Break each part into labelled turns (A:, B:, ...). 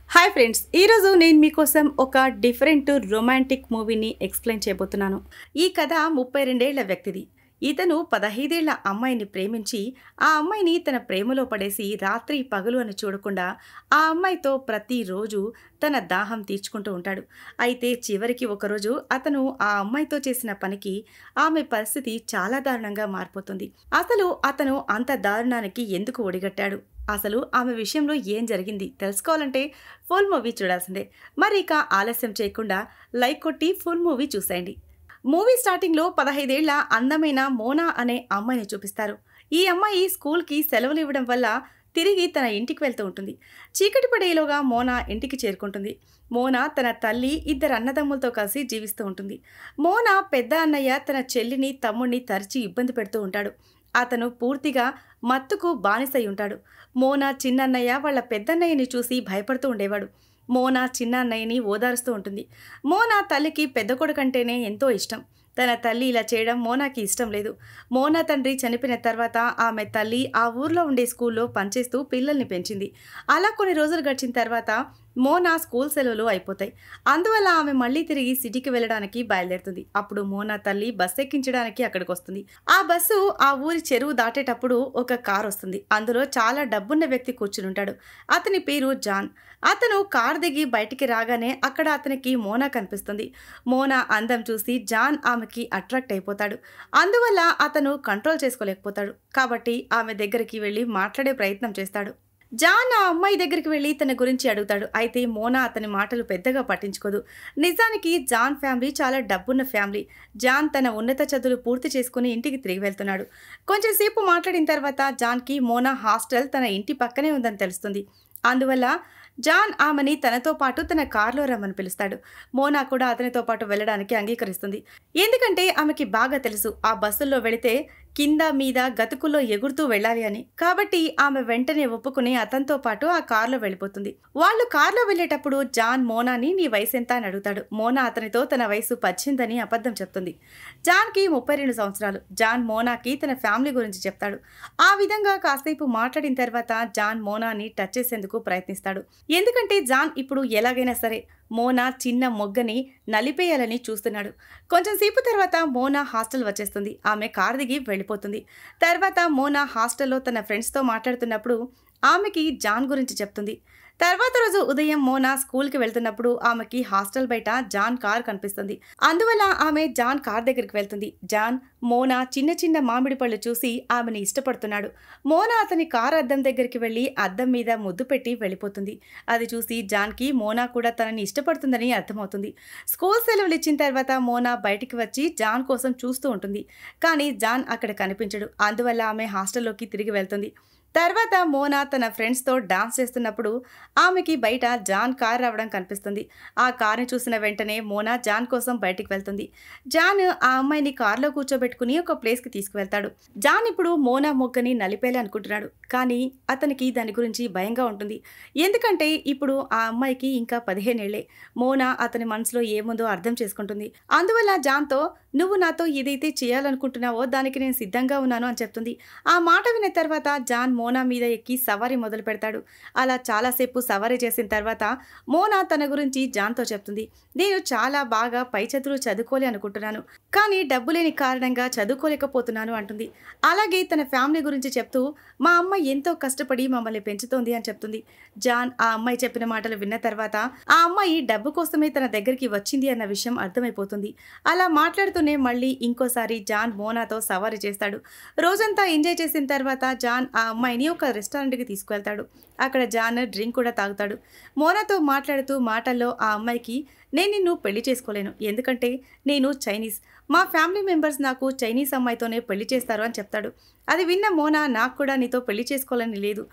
A: Hi friends, ఈరోజు నేను మీకోసం ఒక డిఫరెంట్ రొమాంటిక్ మూవీని ఎక్స్ప్లెయిన్ చేయబోతున్నాను. ఈ కథ 32 ఏళ్ల వ్యక్తిది. ఇతను 15 ఏళ్ల అమ్మాయిని ప్రేమించి ఆ అమ్మాయిని తన ప్రేమలో పడేసి రాత్రి పగలు అని చూడకుండా ఆ అమ్మాయితో ప్రతిరోజు తన దాహం తీర్చుకుంటూ ఉంటాడు. అయితే చివరికి ఒకరోజు అతను ఆ అమ్మాయితో చేసిన పనికి ఆమె పరిస్థితి చాలా దారుణంగా మారిపోతుంది. అసలు అతను అంత దారుణానికి ఎందుకు ఒడిగట్టాడు, అసలు ఆమె విషయంలో ఏం జరిగింది తెలుసుకోవాలంటే ఫుల్ మూవీ చూడాల్సిందే. మరి ఇక ఆలస్యం చేయకుండా లైక్ కొట్టి ఫుల్ మూవీ చూసేయండి. మూవీ స్టార్టింగ్లో 15 ఏళ్ల అందమైన మోనా అనే అమ్మాయిని చూపిస్తారు. ఈ అమ్మాయి స్కూల్కి సెలవులు ఇవ్వడం వల్ల తిరిగి తన ఇంటికి వెళ్తూ ఉంటుంది. చీకటి పడేలోగా మోనా ఇంటికి చేరుకుంటుంది. మోనా తన తల్లి, 2 అన్నదమ్ములతో కలిసి జీవిస్తూ ఉంటుంది. మోనా పెద్ద అన్నయ్య తన చెల్లిని, తమ్ముడిని తరచి ఇబ్బంది పెడుతూ ఉంటాడు. అతను పూర్తిగా మత్తుకు బానిసై ఉంటాడు. మోనా చిన్నన్నయ్య వాళ్ళ పెద్దన్నయ్యని చూసి భయపడుతూ ఉండేవాడు. మోనా చిన్న అన్నయ్యని ఓదారుస్తూ ఉంటుంది. మోనా తల్లికి పెద్ద కొడుకంటేనే ఎంతో ఇష్టం. తన తల్లి ఇలా చేయడం మోనాకి ఇష్టం లేదు. మోనా తండ్రి చనిపోయిన తర్వాత ఆమె తల్లి ఆ ఊర్లో ఉండే స్కూల్లో పనిచేస్తూ పిల్లల్ని పెంచింది. అలా కొన్ని రోజులు గడిచిన తర్వాత మోనా స్కూల్ సెలవులు అయిపోతాయి. అందువల్ల ఆమె మళ్ళీ తిరిగి సిటీకి వెళ్ళడానికి బయలుదేరుతుంది. అప్పుడు మోనా తల్లి బస్సు ఎక్కించడానికి అక్కడికి వస్తుంది. ఆ బస్సు ఆ ఊరి చెరువు దాటేటప్పుడు ఒక కారు వస్తుంది. అందులో చాలా డబ్బున్న వ్యక్తి కూర్చుని ఉంటాడు. అతని పేరు జాన్. అతను కారు దిగి బయటికి రాగానే అక్కడ అతనికి మోనా కనిపిస్తుంది. మోనా అందం చూసి జాన్ ఆమెకి అట్రాక్ట్ అయిపోతాడు. అందువల్ల అతను కంట్రోల్ చేసుకోలేకపోతాడు. కాబట్టి ఆమె దగ్గరికి వెళ్ళి మాట్లాడే ప్రయత్నం చేస్తాడు. జాన్ ఆ అమ్మాయి దగ్గరికి వెళ్ళి తన గురించి అడుగుతాడు. అయితే మోనా అతని మాటలు పెద్దగా పట్టించుకోదు. నిజానికి జాన్ ఫ్యామిలీ చాలా డబ్బున్న ఫ్యామిలీ. జాన్ తన ఉన్నత చదువులు పూర్తి చేసుకుని ఇంటికి తిరిగి వెళ్తున్నాడు. కొంచెంసేపు మాట్లాడిన తర్వాత జాన్కి మోనా హాస్టల్ తన ఇంటి పక్కనే ఉందని తెలుస్తుంది. అందువల్ల జాన్ ఆమెని తనతో పాటు తన కారులో రమ్మని పిలుస్తాడు. మోనా కూడా అతనితో పాటు వెళ్ళడానికి అంగీకరిస్తుంది. ఎందుకంటే ఆమెకి బాగా తెలుసు ఆ బస్సుల్లో వెళితే కింద మీద గతుకుల్లో ఎగురుతూ వెళ్ళాలి అని. కాబట్టి ఆమె వెంటనే ఒప్పుకుని అతనితో పాటు ఆ కారులో వెళ్ళిపోతుంది. వాళ్ళు కారులో వెళ్ళేటప్పుడు జాన్ మోనాని నీ వయసు ఎంత అని అడుగుతాడు. మోనా అతనితో తన వయసు 18 అని అబద్ధం చెప్తుంది. జాన్కి 32 సంవత్సరాలు. జాన్ మోనాకి తన ఫ్యామిలీ గురించి చెప్తాడు. ఆ విధంగా కాసేపు మాట్లాడిన తర్వాత జాన్ మోనాని టచ్ చేసేందుకు ప్రయత్నిస్తాడు. ఎందుకంటే జాన్ ఇప్పుడు ఎలాగైనా సరే మోనా చిన్న మొగ్గని నలిపేయాలని చూస్తున్నాడు. కొంచెంసేపు తర్వాత మోనా హాస్టల్ వచ్చేస్తుంది. ఆమె కారు దిగి వెళ్ళిపోతుంది. తర్వాత మోనా హాస్టల్లో తన ఫ్రెండ్స్తో మాట్లాడుతున్నప్పుడు ఆమెకి జాన్ గురించి చెప్తుంది. తర్వాత రోజు ఉదయం మోనా స్కూల్కి వెళ్తున్నప్పుడు ఆమెకి హాస్టల్ బయట జాన్ కార్ కనిపిస్తుంది. అందువల్ల ఆమె జాన్ కార్ దగ్గరికి వెళ్తుంది. జాన్ మోనా చిన్న చిన్న మామిడి పళ్ళు చూసి ఆమెని ఇష్టపడుతున్నాడు. మోనా అతని కార్ అద్దం దగ్గరికి వెళ్ళి అద్దం మీద ముద్దు పెట్టి వెళ్ళిపోతుంది. అది చూసి జాన్కి మోనా కూడా తనని ఇష్టపడుతుందని అర్థమవుతుంది. స్కూల్ సెలవులు ఇచ్చిన తర్వాత మోనా బయటికి వచ్చి జాన్ కోసం చూస్తూ ఉంటుంది. కానీ జాన్ అక్కడ కనిపించడు. అందువల్ల ఆమె హాస్టల్లోకి తిరిగి వెళ్తుంది. తర్వాత మోనా తన ఫ్రెండ్స్తో డాన్స్ చేస్తున్నప్పుడు ఆమెకి బయట జాన్ కార్ రావడం కనిపిస్తుంది. ఆ కార్ని చూసిన వెంటనే మోనా జాన్ కోసం బయటికి వెళ్తుంది. జాన్ ఆ అమ్మాయిని కార్లో కూర్చోబెట్టుకుని ఒక ప్లేస్కి తీసుకువెళ్తాడు. జాన్ ఇప్పుడు మోనా మొగ్గని నలిపేలా అనుకుంటున్నాడు. కానీ అతనికి దాని గురించి భయంగా ఉంటుంది. ఎందుకంటే ఇప్పుడు ఆ అమ్మాయికి ఇంకా 15 ఏళ్లే. మోనా అతని మనసులో ఏముందో అర్థం చేసుకుంటుంది. అందువల్ల జాన్తో నువ్వు నాతో ఏదైతే చేయాలనుకుంటున్నావో దానికి నేను సిద్ధంగా ఉన్నాను అని చెప్తుంది. ఆ మాట విన్న తర్వాత జాన్ మోనా మీద ఎక్కి సవారీ మొదలు పెడతాడు. అలా చాలాసేపు సవారీ చేసిన తర్వాత మోనా తన గురించి జాన్తో చెప్తుంది. నేను చాలా బాగా పై చదువులు చదువుకోవాలి అనుకుంటున్నాను, కానీ డబ్బు లేని కారణంగా చదువుకోలేకపోతున్నాను అంటుంది. అలాగే తన ఫ్యామిలీ గురించి చెప్తూ మా అమ్మ ఎంతో కష్టపడి మమ్మల్ని పెంచుతోంది అని చెప్తుంది. జాన్ ఆ అమ్మాయి చెప్పిన మాటలు విన్న తర్వాత ఆ అమ్మాయి డబ్బు కోసమే తన దగ్గరికి వచ్చింది అన్న విషయం అర్థమైపోతుంది. అలా మాట్లాడుతూనే మళ్ళీ ఇంకోసారి జాన్ మోనాతో సవారీ చేస్తాడు. రోజంతా ఎంజాయ్ చేసిన తర్వాత జాన్ ఆ అమ్మాయిని ఒక రెస్టారెంట్కి తీసుకువెళ్తాడు. అక్కడ జాన్ డ్రింక్ కూడా తాగుతాడు. మోనాతో మాట్లాడుతూ మాటల్లో ఆ అమ్మాయికి నేను నిన్ను పెళ్లి చేసుకోలేను, ఎందుకంటే నేను చైనీస్, మా ఫ్యామిలీ మెంబర్స్ నాకు చైనీస్ అమ్మాయితోనే పెళ్లి చేస్తారు అని చెప్తాడు. అది విన్న మోనా నాకు కూడా నీతో పెళ్లి చేసుకోవాలని లేదు,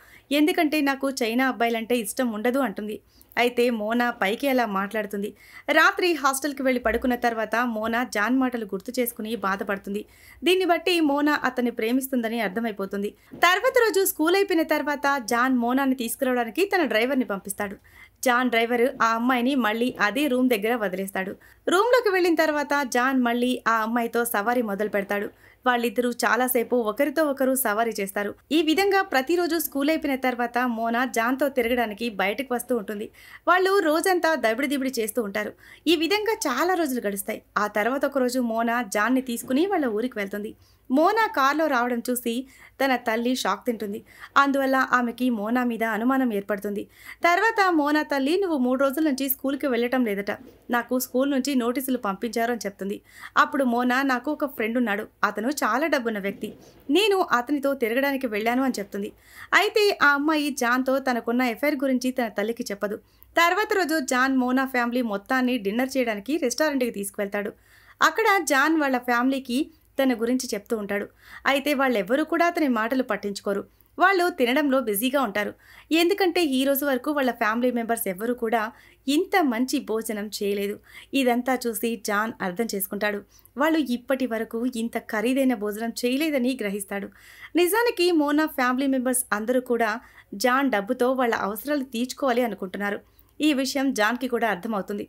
A: ఎందుకంటే నాకు చైనా అబ్బాయిలంటే ఇష్టం ఉండదు అంటుంది. అయితే మోనా పైకి అలా మాట్లాడుతుంది. రాత్రి హాస్టల్కి వెళ్ళి పడుకున్న తర్వాత మోనా జాన్ మాటలు గుర్తు చేసుకుని బాధపడుతుంది. దీన్ని బట్టి మోనా అతన్ని ప్రేమిస్తుందని అర్థమైపోతుంది. తర్వాత రోజు స్కూల్ అయిపోయిన తర్వాత జాన్ మోనాని తీసుకురావడానికి తన డ్రైవర్ని పంపిస్తాడు. జాన్ డ్రైవర్ ఆ అమ్మాయిని మళ్ళీ అదే రూమ్ దగ్గర వదిలేస్తాడు. రూమ్లోకి వెళ్ళిన తర్వాత జాన్ మళ్ళీ ఆ అమ్మాయితో సవారీ మొదలు పెడతాడు. వాళ్ళిద్దరూ చాలాసేపు ఒకరితో ఒకరు సవారీ చేస్తారు. ఈ విధంగా ప్రతిరోజు స్కూల్ అయిపోయిన తర్వాత మోనా జాన్తో తిరగడానికి బయటకు వస్తూ ఉంటుంది. వాళ్ళు రోజంతా దబిడిదిబిడి చేస్తూ ఉంటారు. ఈ విధంగా చాలా రోజులు గడుస్తాయి. ఆ తర్వాత ఒకరోజు మోనా జాన్ని తీసుకుని వాళ్ళ ఊరికి వెళ్తుంది. మోనా కారులో రావడం చూసి తన తల్లి షాక్ తింటుంది. అందువల్ల ఆమెకి మోనా మీద అనుమానం ఏర్పడుతుంది. తర్వాత మోనా తల్లి, నువ్వు 3 రోజుల నుంచి స్కూల్కి వెళ్ళటం లేదట, నాకు స్కూల్ నుంచి నోటీసులు పంపించారు అని చెప్తుంది. అప్పుడు మోనా, నాకు ఒక ఫ్రెండ్ ఉన్నాడు, అతను చాలా డబ్బున్న వ్యక్తి, నేను అతనితో తిరగడానికి వెళ్ళాను అని చెప్తుంది. అయితే ఆ అమ్మాయి జాన్తో తనకున్న ఎఫైర్ గురించి తన తల్లికి చెప్పదు. తర్వాత రోజు జాన్ మోనా ఫ్యామిలీ మొత్తాన్ని డిన్నర్ చేయడానికి రెస్టారెంట్కి తీసుకువెళ్తాడు. అక్కడ జాన్ వాళ్ళ ఫ్యామిలీకి తన గురించి చెప్తూ ఉంటాడు. అయితే వాళ్ళెవ్వరూ కూడా అతని మాటలు పట్టించుకోరు. వాళ్ళు తినడంలో బిజీగా ఉంటారు. ఎందుకంటే ఈ రోజు వరకు వాళ్ళ ఫ్యామిలీ మెంబర్స్ ఎవ్వరూ కూడా ఇంత మంచి భోజనం చేయలేదు. ఇదంతా చూసి జాన్ అర్థం చేసుకుంటాడు. వాళ్ళు ఇప్పటి వరకు ఇంత ఖరీదైన భోజనం చేయలేదని గ్రహిస్తాడు. నిజానికి మోనా ఫ్యామిలీ మెంబర్స్ అందరూ కూడా జాన్ డబ్బుతో వాళ్ళ అవసరాలు తీర్చుకోవాలి అనుకుంటున్నారు. ఈ విషయం జాన్కి కూడా అర్థమవుతుంది.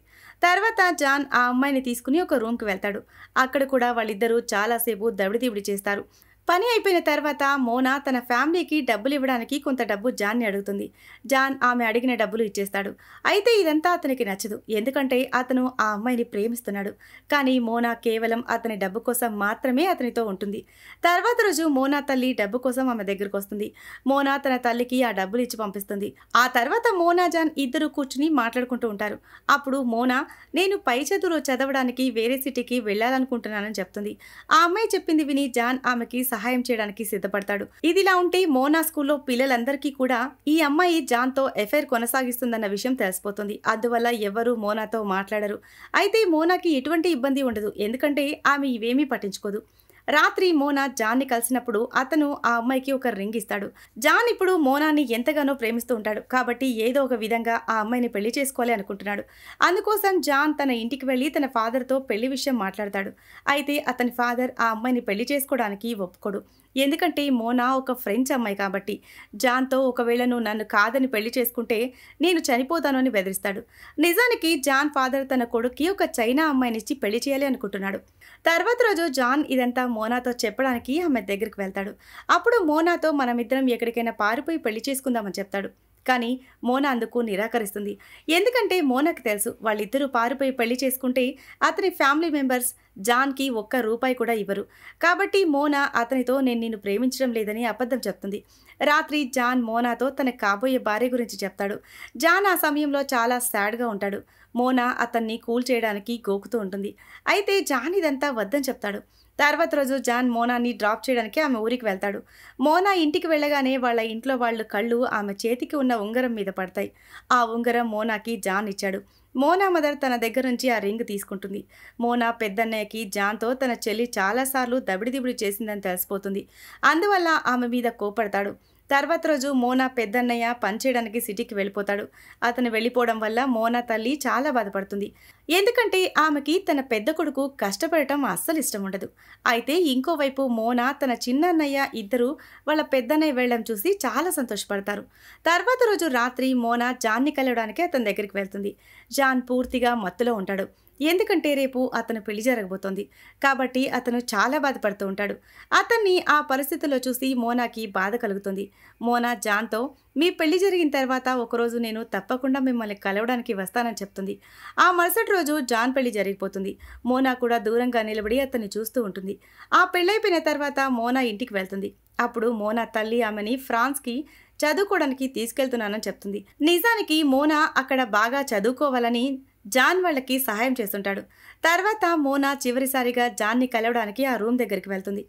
A: తర్వాత జాన్ ఆ అమ్మాయిని తీసుకుని ఒక రూమ్కి వెళ్తాడు. అక్కడ కూడా వాళ్ళిద్దరూ చాలాసేపు దబిడిదిబిడి చేస్తారు. పని అయిపోయిన తర్వాత మోనా తన ఫ్యామిలీకి డబ్బులు ఇవ్వడానికి కొంత డబ్బు జాన్ని అడుగుతుంది. జాన్ ఆమె అడిగిన డబ్బులు ఇచ్చేస్తాడు. అయితే ఇదంతా అతనికి నచ్చదు. ఎందుకంటే అతను ఆ అమ్మాయిని ప్రేమిస్తున్నాడు. కానీ మోనా కేవలం అతని డబ్బు కోసం మాత్రమే అతనితో ఉంటుంది. తర్వాత రోజు మోనా తల్లి డబ్బు కోసం ఆమె దగ్గరకు వస్తుంది. మోనా తన తల్లికి ఆ డబ్బులు ఇచ్చి పంపిస్తుంది. ఆ తర్వాత మోనా జాన్ ఇద్దరు కూర్చుని మాట్లాడుకుంటూ ఉంటారు. అప్పుడు మోనా, నేను పై చదువులో చదవడానికి వేరే సిటీకి వెళ్ళాలనుకుంటున్నానని చెప్తుంది. ఆ అమ్మాయి చెప్పింది విని జాన్ ఆమెకి సహాయం చేయడానికి సిద్ధపడతాడు. ఇదిలా ఉంటే మోనా స్కూల్లో పిల్లలందరికీ కూడా ఈ అమ్మాయి జాన్తో ఎఫైర్ కొనసాగిస్తుందన్న విషయం తెలిసిపోతుంది. అందువల్ల ఎవరూ మోనాతో మాట్లాడరు. అయితే మోనాకి ఎటువంటి ఇబ్బంది ఉండదు. ఎందుకంటే ఆమె ఇవేమీ పట్టించుకోదు. రాత్రి మోనా జాన్ని కలిసినప్పుడు అతను ఆ అమ్మాయికి ఒక రింగ్ ఇస్తాడు. జాన్ ఇప్పుడు మోనాని ఎంతగానో ప్రేమిస్తూ ఉంటాడు. కాబట్టి ఏదో ఒక విధంగా ఆ అమ్మాయిని పెళ్లి చేసుకోవాలి అనుకుంటున్నాడు. అందుకోసం జాన్ తన ఇంటికి వెళ్ళి తన ఫాదర్తో పెళ్లి విషయం మాట్లాడతాడు. అయితే అతని ఫాదర్ ఆ అమ్మాయిని పెళ్లి చేసుకోవడానికి ఒప్పుకోడు. ఎందుకంటే మోనా ఒక ఫ్రెంచ్ అమ్మాయి కాబట్టి. జాన్తో, ఒకవేళ నువ్వు నన్ను కాదని పెళ్లి చేసుకుంటే నేను చనిపోతాను అని బెదిరిస్తాడు. నిజానికి జాన్ ఫాదర్ తన కొడుక్కి ఒక చైనా అమ్మాయినిచ్చి పెళ్లి చేయాలి అనుకుంటున్నాడు. తర్వాత రోజు జాన్ ఇదంతా మోనాతో చెప్పడానికి ఆమె దగ్గరికి వెళ్తాడు. అప్పుడు మోనాతో, మనమిద్దరం ఎక్కడికైనా పారిపోయి పెళ్లి చేసుకుందామని చెప్తాడు. కానీ మోనా అందుకు నిరాకరిస్తుంది. ఎందుకంటే మోనాకి తెలుసు, వాళ్ళిద్దరూ పారిపోయి పెళ్లి చేసుకుంటే అతని ఫ్యామిలీ మెంబర్స్ జాన్కి ఒక్క రూపాయి కూడా ఇవ్వరు. కాబట్టి మోనా అతనితో నేను నిన్ను ప్రేమించడం లేదని అబద్ధం చెప్తుంది. రాత్రి జాన్ మోనాతో తన కాబోయే భార్య గురించి చెప్తాడు. జాన్ ఆ సమయంలో చాలా సాడ్గా ఉంటాడు. మోనా అతన్ని కూల్ చేయడానికి గోకుతూ ఉంటుంది. అయితే జాన్ ఇదంతా వద్దని చెప్తాడు. తర్వాత రోజు జాన్ మోనాని డ్రాప్ చేయడానికి ఆమె ఊరికి వెళ్తాడు. మోనా ఇంటికి వెళ్ళగానే వాళ్ళ ఇంట్లో వాళ్ళ కళ్ళు ఆమె చేతికి ఉన్న ఉంగరం మీద పడతాయి. ఆ ఉంగరం మోనాకి జాన్ ఇచ్చాడు. మోనా మదర్ తన దగ్గర నుంచి ఆ రింగ్ తీసుకుంటుంది. మోనా పెద్దన్నయ్యకి జాన్తో తన చెల్లి చాలాసార్లు దబిడిదిబిడి చేసిందని తెలిసిపోతుంది. అందువల్ల ఆమె మీద కోపడతాడు. తర్వాత రోజు మోనా పెద్దన్నయ్య పనిచేయడానికి సిటీకి వెళ్ళిపోతాడు. అతను వెళ్ళిపోవడం వల్ల మోనా తల్లి చాలా బాధపడుతుంది. ఎందుకంటే ఆమెకి తన పెద్ద కొడుకు కష్టపడటం అస్సలు ఇష్టం ఉండదు. అయితే ఇంకోవైపు మోనా తన చిన్నన్నయ్య ఇద్దరు వాళ్ళ పెద్దన్నయ్య వెళ్ళడం చూసి చాలా సంతోషపడతారు. తర్వాత రోజు రాత్రి మోనా జాన్ని కలవడానికి అతని దగ్గరికి వెళ్తుంది. జాన్ పూర్తిగా మత్తులో ఉంటాడు. ఎందుకంటే రేపు అతను పెళ్లి జరగబోతోంది. కాబట్టి అతను చాలా బాధపడుతూ ఉంటాడు. అతన్ని ఆ పరిస్థితుల్లో చూసి మోనాకి బాధ కలుగుతుంది. మోనా జాన్తో, మీ పెళ్లి జరిగిన తర్వాత ఒకరోజు నేను తప్పకుండా మిమ్మల్ని కలవడానికి వస్తానని చెప్తుంది. ఆ మరుసటి రోజు జాన్ పెళ్లి జరిగిపోతుంది. మోనా కూడా దూరంగా నిలబడి అతన్ని చూస్తూ ఉంటుంది. ఆ పెళ్ళైపోయిన తర్వాత మోనా ఇంటికి వెళ్తుంది. అప్పుడు మోనా తల్లి ఆమెని ఫ్రాన్స్కి చదువుకోవడానికి తీసుకెళ్తున్నానని చెప్తుంది. నిజానికి మోనా అక్కడ బాగా చదువుకోవాలని జాన్ వాళ్ళకి సహాయం చేస్తుంటాడు. తర్వాత మోనా చివరిసారిగా జాన్ని కలవడానికి ఆ రూమ్ దగ్గరికి వెళ్తుంది.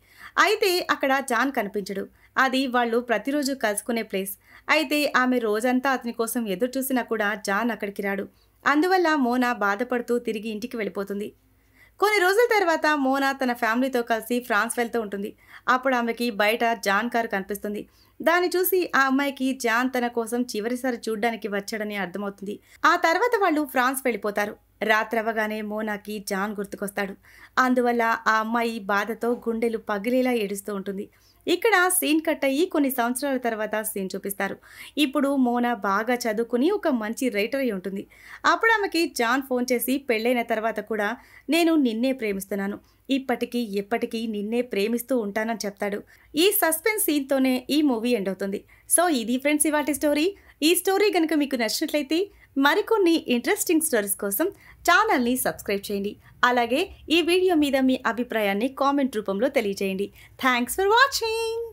A: అయితే అక్కడ జాన్ కనిపించడు. అది వాళ్ళు ప్రతిరోజు కలుసుకునే ప్లేస్. అయితే ఆమె రోజంతా అతని కోసం ఎదురు చూసినా కూడా జాన్ అక్కడికి రాడు. అందువల్ల మోనా బాధపడుతూ తిరిగి ఇంటికి వెళ్ళిపోతుంది. కొన్ని రోజుల తర్వాత మోనా తన ఫ్యామిలీతో కలిసి ఫ్రాన్స్ వెళ్తూ ఉంటుంది. అప్పుడు ఆమెకి బయట జాన్ కారు కనిపిస్తుంది. దాన్ని చూసి ఆ అమ్మాయికి జాన్ తన కోసం చివరిసారి చూడ్డానికి వచ్చాడని అర్థమవుతుంది. ఆ తర్వాత వాళ్ళు ఫ్రాన్స్ వెళ్ళిపోతారు. రాత్రవగానే మోనాకి జాన్ గుర్తుకొస్తాడు. అందువల్ల ఆ అమ్మాయి బాధతో గుండెలు పగిలేలా ఏడుస్తూ ఉంటుంది. ఇక్కడ సీన్ కట్ అయ్యి కొన్ని సంవత్సరాల తర్వాత సీన్ చూపిస్తారు. ఇప్పుడు మోనా బాగా చదువుకుని ఒక మంచి రైటర్ అయి ఉంటుంది. అప్పుడు ఆమెకి జాన్ ఫోన్ చేసి పెళ్ళైన తర్వాత కూడా నేను నిన్నే ప్రేమిస్తున్నాను, ఇప్పటికీ ఎప్పటికీ నిన్నే ప్రేమిస్తూ ఉంటానని చెప్తాడు. ఈ సస్పెన్స్ సీన్తోనే ఈ మూవీ ఎండ్ అవుతుంది. సో ఇది ఫ్రెండ్స్ ఇవాటి స్టోరీ. ఈ స్టోరీ కనుక మీకు నచ్చినట్లయితే మరికొన్ని ఇంట్రెస్టింగ్ స్టోరీస్ కోసం ఛానల్ని సబ్స్క్రైబ్ చేయండి. అలాగే ఈ వీడియో మీద మీ అభిప్రాయాన్ని కామెంట్ రూపంలో తెలియజేయండి. Thanks for watching.